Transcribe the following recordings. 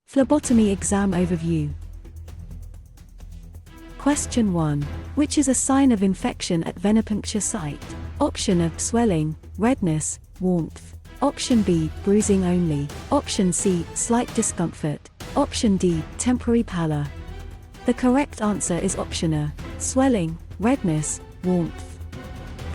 Phlebotomy exam overview. Question 1. Which is a sign of infection at venipuncture site? Option A, swelling, redness, warmth. Option B, bruising only. Option C, slight discomfort. Option D, temporary pallor. The correct answer is option A, swelling, redness, warmth.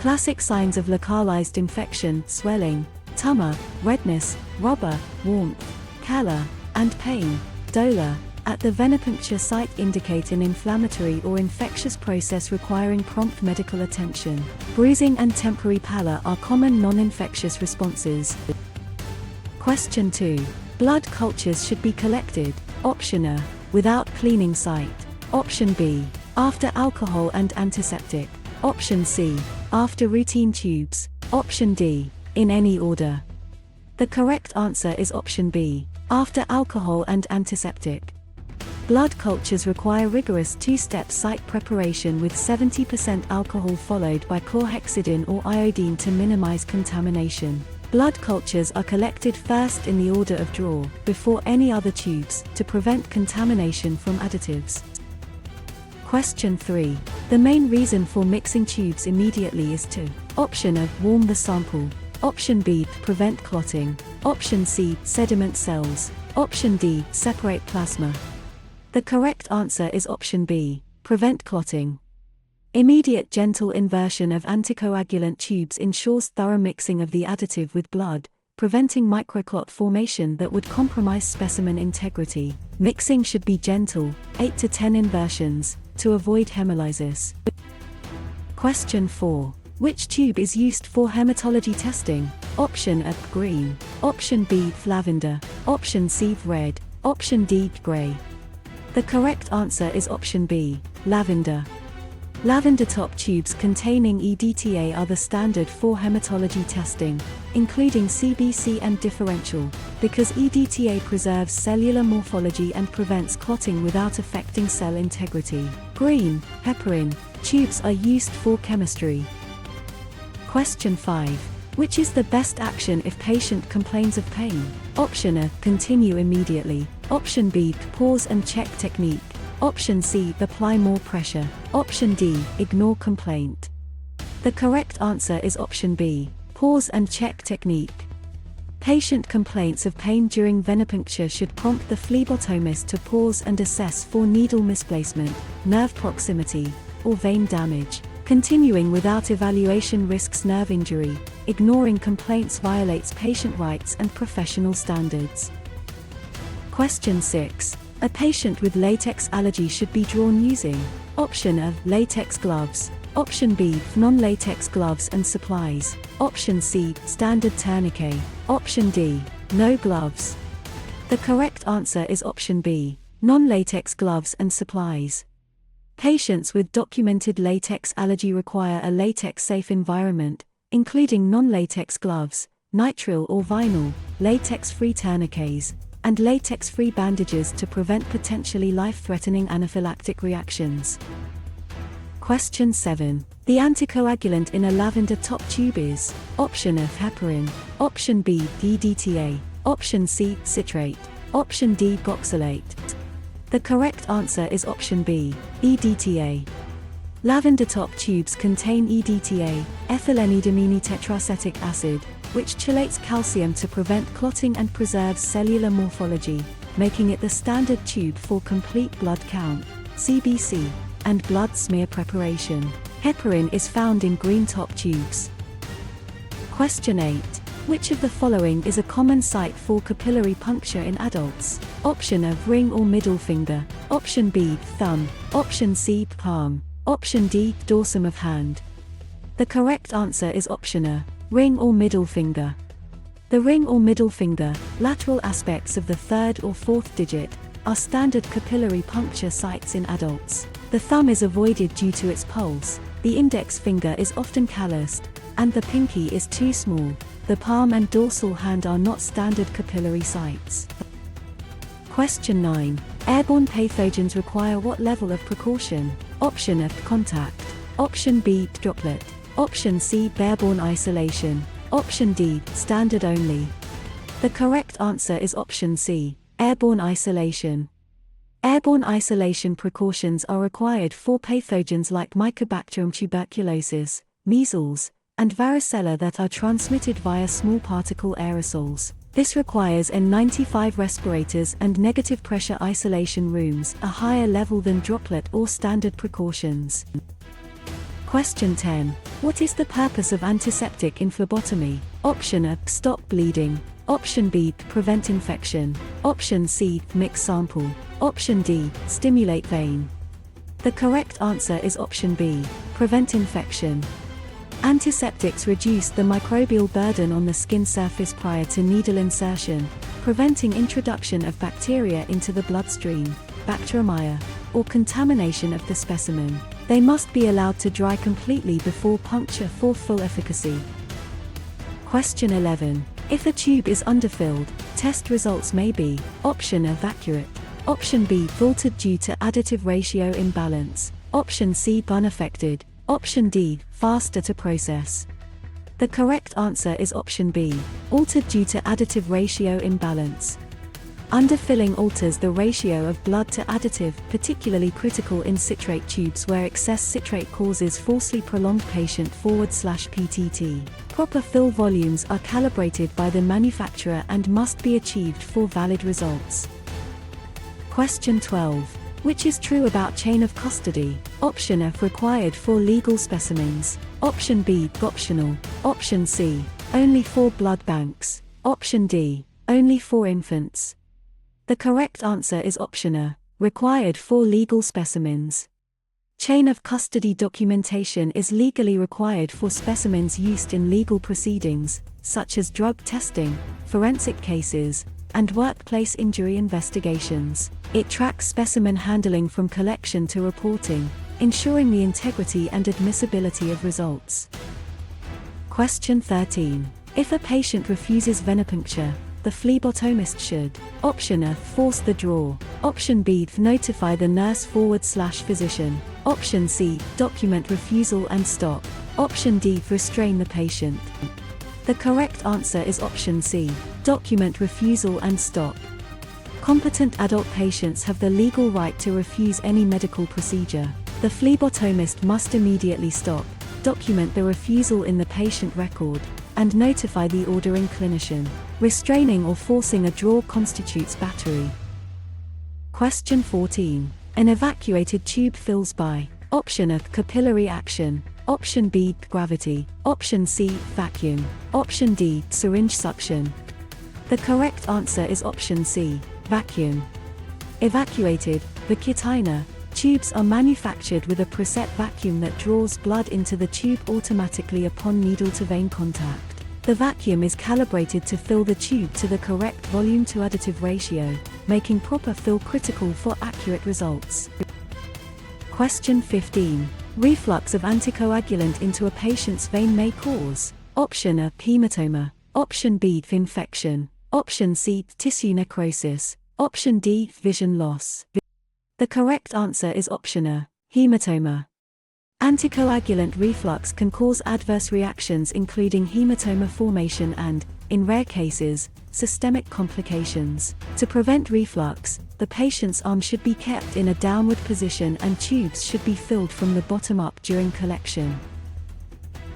Classic signs of localized infection: swelling, tumor, redness, rubber, warmth, calor, and pain, dolor, at the venipuncture site indicate an inflammatory or infectious process requiring prompt medical attention. Bruising and temporary pallor are common non-infectious responses. Question 2. Blood cultures should be collected. Option A, without cleaning site. Option B, after alcohol and antiseptic. Option C, after routine tubes. Option D, in any order. The correct answer is option B, after alcohol and antiseptic. Blood cultures require rigorous two-step site preparation with 70% alcohol followed by chlorhexidine or iodine to minimize contamination. Blood cultures are collected first in the order of draw, before any other tubes, to prevent contamination from additives. Question 3. The main reason for mixing tubes immediately is to: Option A, warm the sample. Option B, prevent clotting. Option C, sediment cells. Option D, separate plasma. The correct answer is option B, prevent clotting. Immediate gentle inversion of anticoagulant tubes ensures thorough mixing of the additive with blood, preventing microclot formation that would compromise specimen integrity. Mixing should be gentle, 8 to 10 inversions, to avoid hemolysis. Question 4. Which tube is used for hematology testing? Option A, green. Option B, lavender. Option C, red. Option D, gray. The correct answer is option B, lavender. Lavender top tubes containing EDTA are the standard for hematology testing, including CBC and differential, because EDTA preserves cellular morphology and prevents clotting without affecting cell integrity. Green, heparin, tubes are used for chemistry. Question 5. Which is the best action if patient complains of pain? Option A, continue immediately. Option B, pause and check technique. Option C, apply more pressure. Option D, ignore complaint. The correct answer is option B, pause and check technique. Patient complaints of pain during venipuncture should prompt the phlebotomist to pause and assess for needle misplacement, nerve proximity, or vein damage. Continuing without evaluation risks nerve injury. Ignoring complaints violates patient rights and professional standards. Question 6. A patient with latex allergy should be drawn using: Option A, latex gloves. Option B, non-latex gloves and supplies. Option C, standard tourniquet. Option D, no gloves. The correct answer is option B, non-latex gloves and supplies. Patients with documented latex allergy require a latex-safe environment, including non-latex gloves, nitrile or vinyl, latex-free tourniquets, and latex-free bandages to prevent potentially life-threatening anaphylactic reactions. Question 7. The anticoagulant in a lavender top tube is: Option A, heparin. Option B, EDTA. Option C, citrate. Option D, goxalate. The correct answer is option B, EDTA. Lavender top tubes contain EDTA, ethylenediamine tetracetic acid, which chelates calcium to prevent clotting and preserves cellular morphology, making it the standard tube for complete blood count, CBC, and blood smear preparation. Heparin is found in green top tubes. Question 8. Which of the following is a common site for capillary puncture in adults? Option A, ring or middle finger. Option B, thumb. Option C, palm. Option D, dorsum of hand. The correct answer is option A, ring or middle finger. The ring or middle finger, lateral aspects of the third or fourth digit, are standard capillary puncture sites in adults. The thumb is avoided due to its pulse, the index finger is often calloused, and the pinky is too small. The palm and dorsal hand are not standard capillary sites. Question 9. Airborne pathogens require what level of precaution? Option A, contact. Option B, droplet. Option C, airborne isolation. Option D, standard only. The correct answer is option C, Airborne isolation. Airborne isolation precautions are required for pathogens like Mycobacterium tuberculosis, measles, and varicella that are transmitted via small particle aerosols. This requires N95 respirators and negative pressure isolation rooms, a higher level than droplet or standard precautions. Question 10. What is the purpose of antiseptic in phlebotomy? Option A, stop bleeding. Option B, prevent infection. Option C, mix sample. Option D, stimulate vein. The correct answer is option B, prevent infection. Antiseptics reduce the microbial burden on the skin surface prior to needle insertion, preventing introduction of bacteria into the bloodstream, bacteremia, or contamination of the specimen. They must be allowed to dry completely before puncture for full efficacy. Question 11. If a tube is underfilled, test results may be: option A, accurate. Option B, vaulted due to additive ratio imbalance. Option C, unaffected. Option D, faster to process. The correct answer is option B, altered due to additive ratio imbalance. Underfilling alters the ratio of blood to additive, particularly critical in citrate tubes where excess citrate causes falsely prolonged patient/PTT. Proper fill volumes are calibrated by the manufacturer and must be achieved for valid results. Question 12. Which is true about chain of custody? Option F, required for legal specimens. Option B, optional. Option C, only for blood banks. Option D, only for infants. The correct answer is option A, required for legal specimens. Chain of custody documentation is legally required for specimens used in legal proceedings, such as drug testing, forensic cases, and workplace injury investigations. It tracks specimen handling from collection to reporting, ensuring the integrity and admissibility of results. Question 13. If a patient refuses venipuncture, the phlebotomist should: option A, force the draw. Option B, notify the nurse/physician. Option C, document refusal and stop. Option D, restrain the patient. The correct answer is option C, document refusal and stop. Competent adult patients have the legal right to refuse any medical procedure. The phlebotomist must immediately stop, document the refusal in the patient record, and notify the ordering clinician. Restraining or forcing a draw constitutes battery. Question 14. An evacuated tube fills by: option A, capillary action. Option B, gravity. Option C, vacuum. Option D, syringe suction. The correct answer is option C, vacuum. Evacuated, vacutina, tubes are manufactured with a preset vacuum that draws blood into the tube automatically upon needle-to-vein contact. The vacuum is calibrated to fill the tube to the correct volume to additive ratio, making proper fill critical for accurate results. Question 15. Reflux of anticoagulant into a patient's vein may cause: option A, hematoma. Option B, infection. Option C, tissue necrosis. Option D, vision loss. The correct answer is option A, hematoma. Anticoagulant reflux can cause adverse reactions including hematoma formation and, in rare cases, systemic complications. To prevent reflux, the patient's arm should be kept in a downward position and tubes should be filled from the bottom up during collection.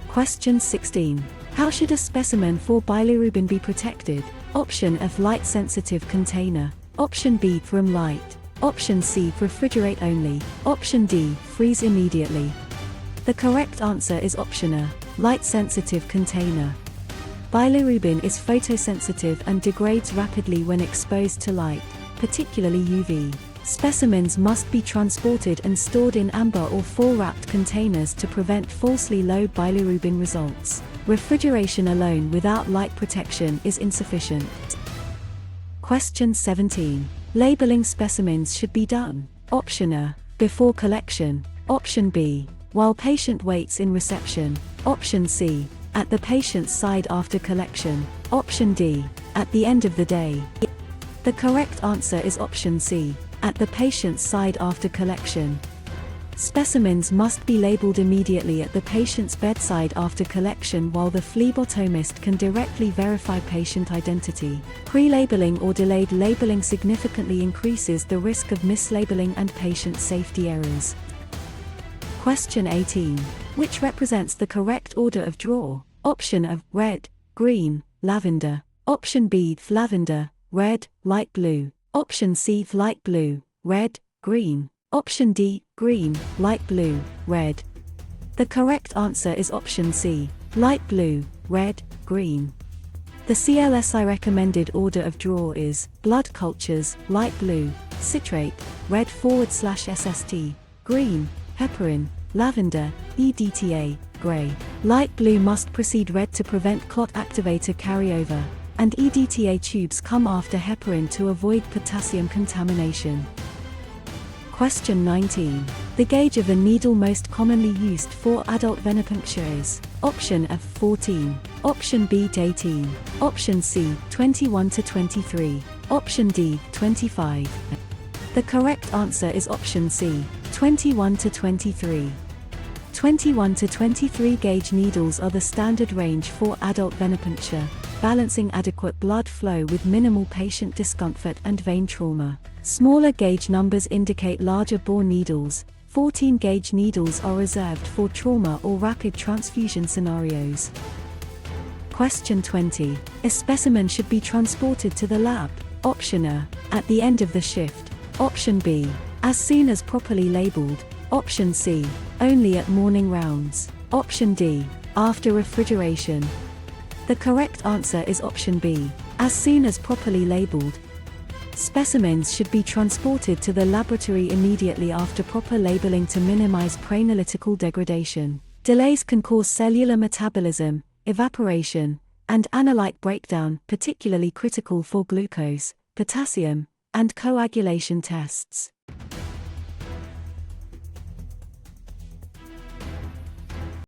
Question 16. How should a specimen for bilirubin be protected? Option F, light-sensitive container. Option B, room light. Option C, refrigerate only. Option D, freeze immediately. The correct answer is option A, light-sensitive container. Bilirubin is photosensitive and degrades rapidly when exposed to light, particularly UV. Specimens must be transported and stored in amber or foil-wrapped containers to prevent falsely low bilirubin results. Refrigeration alone without light protection is insufficient. Question 17. Labeling specimens should be done: option A, before collection. Option B, while patient waits in reception. Option C, at the patient's side after collection. Option D, at the end of the day. The correct answer is option C, at the patient's side after collection. Specimens must be labeled immediately at the patient's bedside after collection, while the phlebotomist can directly verify patient identity. Pre-labeling or delayed labeling significantly increases the risk of mislabeling and patient safety errors. Question 18. Which represents the correct order of draw? Option of red, green, lavender. Option B lavender, red, light blue. Option C light blue, red, green. Option D green, light blue, red. The correct answer is option C, light blue, red, green. The CLSI recommended order of draw is blood cultures, light blue, citrate, red/SST, green, heparin, lavender, EDTA, gray. Light blue must precede red to prevent clot activator carryover, and EDTA tubes come after heparin to avoid potassium contamination. Question 19. The gauge of a needle most commonly used for adult venipuncture is option F 14, option B 18, option C 21 to 23, option D 25. The correct answer is option C, 21 to 23. 21 to 23 gauge needles are the standard range for adult venipuncture, balancing adequate blood flow with minimal patient discomfort and vein trauma. Smaller gauge numbers indicate larger bore needles. 14 gauge needles are reserved for trauma or rapid transfusion scenarios. Question 20. A specimen should be transported to the lab. Option A, at the end of the shift. Option B, as soon as properly labeled. Option C, only at morning rounds. Option D, after refrigeration. The correct answer is option B, as soon as properly labeled. Specimens should be transported to the laboratory immediately after proper labeling to minimize preanalytical degradation. Delays can cause cellular metabolism, evaporation, and analyte breakdown, particularly critical for glucose, potassium, and coagulation tests.